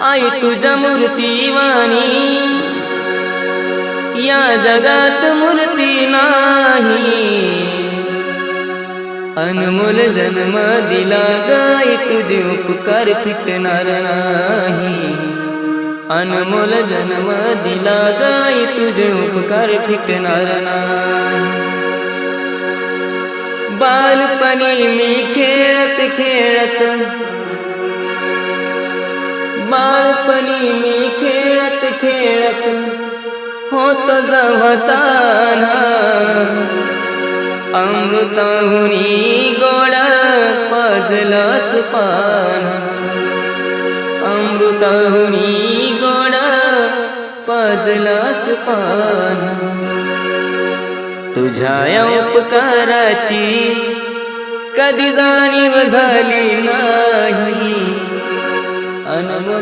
आई तुझ्या मूर्तीवाणी या जगात मूर्ती नाही। अनमोल जन्म दिला गाई तुझे उपकार फिटणार नाही। अनमोल जन्म दिला गाई तुझे उपकार फिटणार नाही। बालपणी मी खेळत खेळत बालपणी मी खेळत खेळत होतो जवताना। अमृताहुनी गोड पाजलंस पान। अमृताहुनी गोड पाजलंस पान। तुझ्या या उपकाराची कधी जाणीव झाली नाही। अनमोल